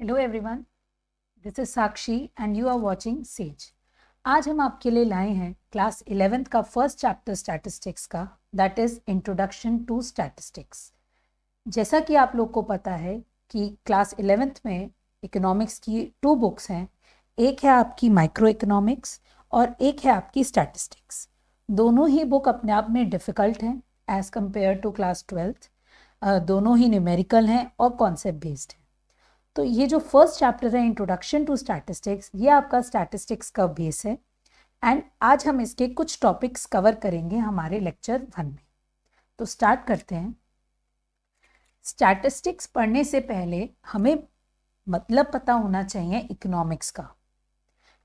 Hello everyone, this is Sakshi and you are watching Sage. आज हम आपके लिए लाए हैं क्लास 11th का फर्स्ट चैप्टर स्टैटिस्टिक्स का, that is introduction to statistics. जैसा कि आप लोग को पता है कि क्लास 11th में इकोनॉमिक्स की 2 बुक्स हैं। एक है आपकी माइक्रो इकोनॉमिक्स और एक है आपकी स्टैटिस्टिक्स। दोनों ही बुक अपने आप में डिफ़िकल्ट हैं as compare to class 12th। दोनों ही न्यूमेरिकल हैं और कॉन्सेप्ट बेस्ड हैं। तो ये जो फर्स्ट चैप्टर है इंट्रोडक्शन टू स्टैटिस्टिक्स, ये आपका स्टैटिस्टिक्स का बेस है एंड आज हम इसके कुछ टॉपिक्स कवर करेंगे हमारे लेक्चर 1 में। तो स्टार्ट करते हैं। स्टैटिस्टिक्स पढ़ने से पहले हमें मतलब पता होना चाहिए इकोनॉमिक्स का।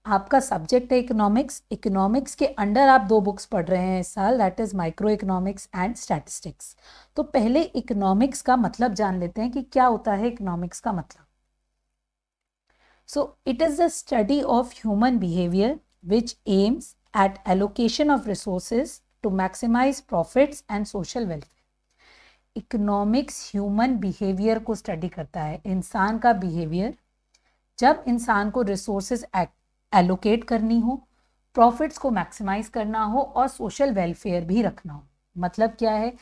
आपका सब्जेक्ट है इकोनॉमिक्स। इकोनॉमिक्स के अंडर आप 2 बुक्स पढ़ रहे हैं इस साल, that is micro economics and statistics. तो पहले इकोनॉमिक्स का मतलब जान लेते हैं कि क्या होता है इकोनॉमिक्स का मतलब। So it is the study of human behavior which aims at allocation of resources to maximize profits and social welfare. Economics human behavior को study करता है, इंसान का behavior, जब इंसान को resources allocate करनी हो, profits को maximize करना हो और social welfare भी रखना हो। मतलब क्या है?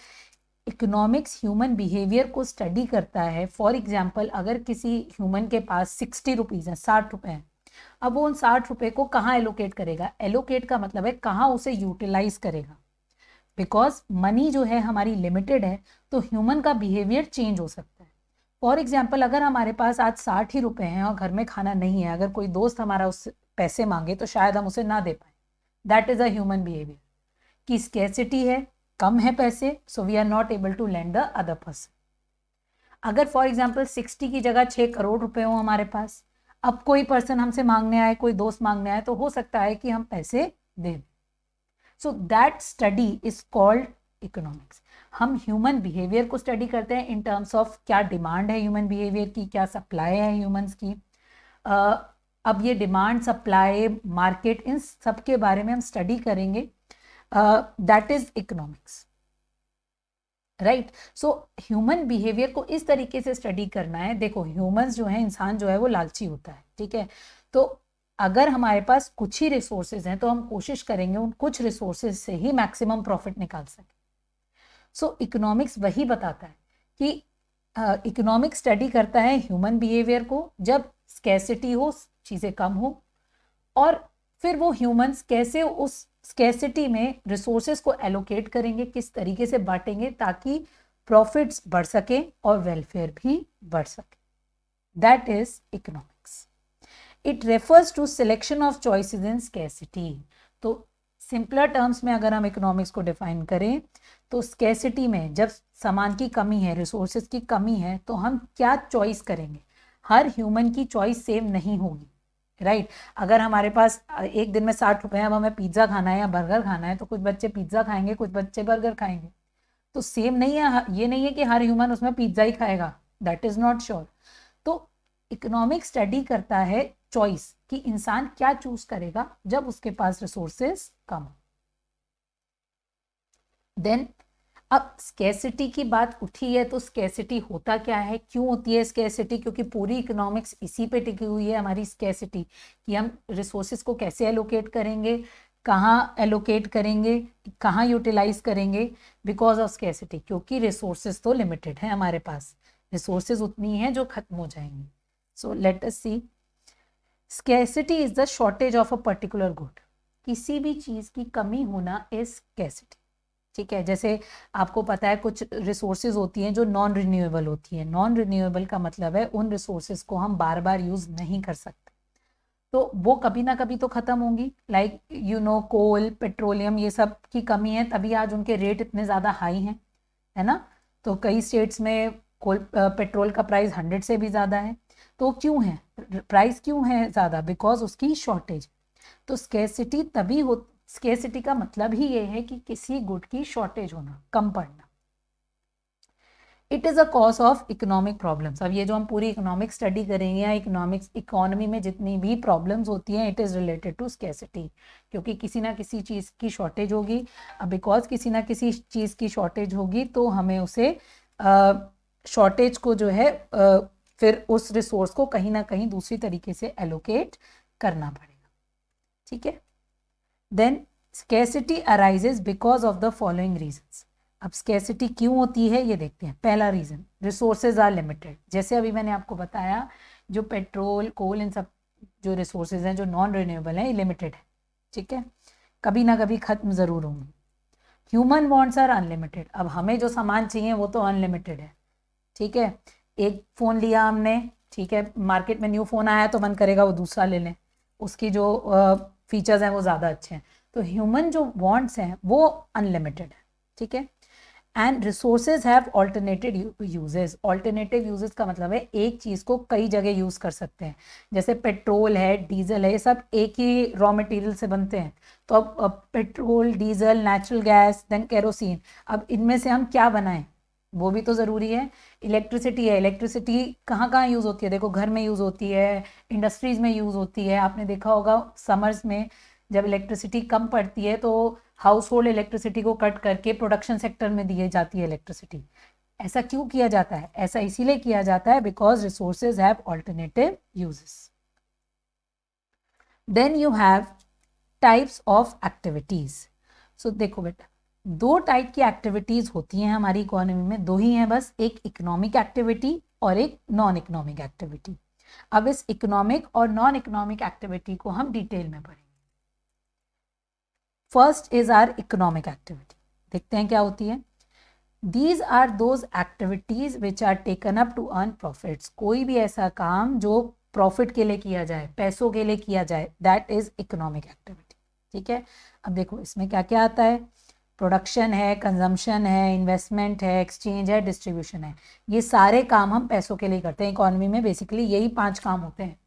इकोनॉमिक्स ह्यूमन बिहेवियर को स्टडी करता है। फॉर एग्जाम्पल, अगर किसी ह्यूमन के पास 60 रुपीज़ हैं, 60 रुपये हैं, अब वो उन 60 रुपये को कहाँ एलोकेट करेगा? एलोकेट का मतलब है कहाँ उसे यूटिलाइज करेगा। बिकॉज मनी जो है हमारी लिमिटेड है, तो ह्यूमन का बिहेवियर चेंज हो सकता है। फॉर एग्जाम्पल, अगर हमारे पास आज 60 ही रुपये हैं और घर में खाना नहीं है, अगर कोई दोस्त हमारा उस पैसे मांगे तो शायद हम उसे ना दे पाए। That is a human behaviour की स्कैर्सिटी है, कम है पैसे, so we are not able to lend the other person. अगर फॉर एग्जाम्पल 60 की जगह 6 करोड़ रुपए हो हमारे पास, अब कोई पर्सन हमसे मांगने आए, कोई दोस्त मांगने आए, तो हो सकता है कि हम पैसे दे दें। So that study is called economics. हम ह्यूमन बिहेवियर को स्टडी करते हैं इन टर्म्स ऑफ क्या डिमांड है ह्यूमन बिहेवियर की, क्या सप्लाई है ह्यूमंस की। अब ये डिमांड, सप्लाई, मार्केट, इन सब के बारे में हम स्टडी करेंगे। That is economics, right. So human behaviour को इस तरीके से स्टडी करना है। देखो, ह्यूमंस जो है, इंसान जो है वो लालची होता है, ठीक है। तो अगर हमारे पास कुछ ही रिसोर्सेज हैं तो हम कोशिश करेंगे उन कुछ रिसोर्सेज से ही मैक्सिमम प्रॉफिट निकाल सकें। सो इकोनॉमिक्स वही बताता है कि इकोनॉमिक्स स्टडी करता है ह्यूमन बिहेवियर को, जब स्कैर्सिटी हो, चीज़ें कम हो, और फिर वो ह्यूमंस कैसे उस स्कैर्सिटी में रिसोर्सेज को एलोकेट करेंगे, किस तरीके से बांटेंगे ताकि प्रॉफिट्स बढ़ सके और वेलफेयर भी बढ़ सके। That is economics. It refers to selection of choices in scarcity. तो सिंपलर टर्म्स में अगर हम इकोनॉमिक्स को डिफाइन करें तो स्कैर्सिटी में जब सामान की कमी है, रिसोर्सेज की कमी है, तो हम क्या चॉइस करेंगे। हर ह्यूमन की चॉइस सेम नहीं होगी, राइट। अगर हमारे पास एक दिन में 60 रुपए हैं, अब हमें पिज्ज़ा खाना है या बर्गर खाना है, तो कुछ बच्चे पिज्ज़ा खाएंगे, कुछ बच्चे बर्गर खाएंगे। तो सेम नहीं है, ये नहीं है कि हर ह्यूमन उसमें पिज्ज़ा ही खाएगा, दैट इज़ नॉट श्योर। तो इकोनॉमिक स्टडी करता है चॉइस कि इंसान क्या चूज करेगा जब उसके पास रिसोर्सेज कम। देन अब स्कैर्सिटी की बात उठी है, तो स्कैर्सिटी होता क्या है, क्यों होती है स्कैर्सिटी? क्योंकि पूरी इकोनॉमिक्स इसी पे टिकी हुई है हमारी, स्कैर्सिटी, कि हम रिसोर्सेज को कैसे एलोकेट करेंगे, कहाँ एलोकेट करेंगे, कहाँ यूटिलाइज करेंगे, बिकॉज ऑफ स्कैर्सिटी। क्योंकि रिसोर्सेज तो लिमिटेड है हमारे पास, रिसोर्सेज उतनी हैं जो खत्म हो जाएंगी। So let us see, scarcity is the shortage of a particular good. किसी भी चीज़ की कमी होना इज स्कैर्सिटी, ठीक है। जैसे आपको पता है कुछ रिसोर्सेज होती हैं जो नॉन रिन्यूएबल होती हैं। नॉन रिन्यूएबल का मतलब है उन रिसोर्सेज को हम बार बार यूज नहीं कर सकते, तो वो कभी ना कभी तो खत्म होंगी। Like you know, coal, petroleum, ये सब की कमी है, तभी आज उनके रेट इतने ज़्यादा हाई हैं, है ना। तो कई स्टेट्स में पेट्रोल का प्राइस 100 से भी ज़्यादा है। तो क्यों है प्राइस, क्यों है ज़्यादा? बिकॉज उसकी शॉर्टेज। तो स्कैर्सिटी तभी हो, स्कैर्सिटी का मतलब ही ये है कि किसी गुड की शॉर्टेज होना, कम पड़ना। It is a cause of economic problems. अब ये जो हम पूरी इकोनॉमिक स्टडी करेंगे या इकोनॉमिक्स, इकोनॉमी में जितनी भी प्रॉब्लम्स होती हैं, it is related to scarcity, क्योंकि किसी ना किसी चीज़ की शॉर्टेज होगी। अब बिकॉज किसी ना किसी चीज़ की शॉर्टेज होगी तो हमें उसे शॉर्टेज को जो है फिर उस रिसोर्स को कहीं ना कहीं दूसरी तरीके से एलोकेट करना पड़ेगा, ठीक है। Then scarcity arises because of the following reasons. अब स्केर्सिटी क्यों होती है ये देखते हैं। पहला रीजन, रिसोर्सेज आर लिमिटेड। जैसे अभी मैंने आपको बताया, जो पेट्रोल, कोल, इन सब जो रिसोर्सेज हैं जो नॉन रिन्यूएबल हैं, ये लिमिटेड है, ठीक है, कभी ना कभी खत्म ज़रूर होंगे। Human wants are unlimited. अब हमें जो सामान चाहिए वो तो अनलिमिटेड है, ठीक है। एक फ़ोन लिया हमने, ठीक है, मार्केट में न्यू फ़ोन आया तो मन करेगा वो दूसरा ले लें, उसकी जो फीचर्स हैं वो ज़्यादा अच्छे हैं। तो ह्यूमन जो वांट्स हैं वो अनलिमिटेड है, ठीक है। And resources have alternated uses. Alternative uses का मतलब है एक चीज़ को कई जगह यूज़ कर सकते हैं। जैसे पेट्रोल है, डीजल है, ये सब एक ही रॉ मटेरियल से बनते हैं। तो अब petrol, diesel, natural gas, then kerosene, अब इनमें से हम क्या बनाएं वो भी तो ज़रूरी है। इलेक्ट्रिसिटी है, इलेक्ट्रिसिटी कहाँ कहाँ यूज़ होती है? देखो, घर में यूज़ होती है, इंडस्ट्रीज़ में यूज़ होती है। आपने देखा होगा समर्स में जब इलेक्ट्रिसिटी कम पड़ती है तो हाउस होल्ड इलेक्ट्रिसिटी को कट करके प्रोडक्शन सेक्टर में दी जाती है इलेक्ट्रिसिटी। ऐसा क्यों किया जाता है? ऐसा इसीलिए किया जाता है because resources have alternative uses. Then you have types of activities. So देखो बेटा, दो टाइप की एक्टिविटीज होती हैं हमारी इकोनॉमी में, दो ही हैं बस, एक इकोनॉमिक एक्टिविटी और एक नॉन इकोनॉमिक एक्टिविटी। अब इस इकोनॉमिक और नॉन इकोनॉमिक एक्टिविटी को हम डिटेल में पढ़ेंगे। First is are economic activity. देखते हैं क्या होती है। These are those activities which are taken up to earn profits. कोई भी ऐसा काम जो प्रॉफिट के लिए किया जाए, पैसों के लिए किया जाए, दैट इज इकोनॉमिक एक्टिविटी, ठीक है। अब देखो इसमें क्या क्या आता है। प्रोडक्शन है, कंजम्पशन है, इन्वेस्टमेंट है, एक्सचेंज है, डिस्ट्रीब्यूशन है। ये सारे काम हम पैसों के लिए करते हैं। इकोनॉमी में बेसिकली यही 5 काम होते हैं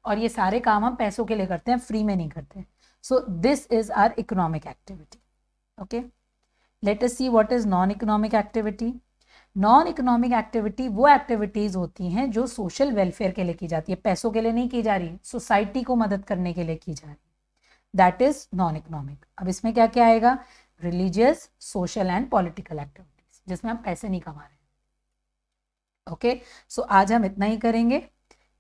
और ये सारे काम हम पैसों के लिए करते हैं, फ्री में नहीं करते। So this is our economic activity. Okay. Let us see what is non-economic activity. Non-economic activity वो एक्टिविटीज होती हैं जो सोशल वेलफेयर के लिए की जाती है, पैसों के लिए नहीं की जा रही, सोसाइटी को मदद करने के लिए की जा रही। That is non economic. अब इसमें क्या क्या आएगा? Religious, social and political activities, जिसमें हम पैसे नहीं कमा रहे। ओके, सो आज हम इतना ही करेंगे।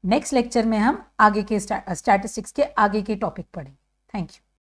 नेक्स्ट लेक्चर में हम आगे के स्टैटिस्टिक्स के आगे के टॉपिक पढ़ेंगे। Thank you.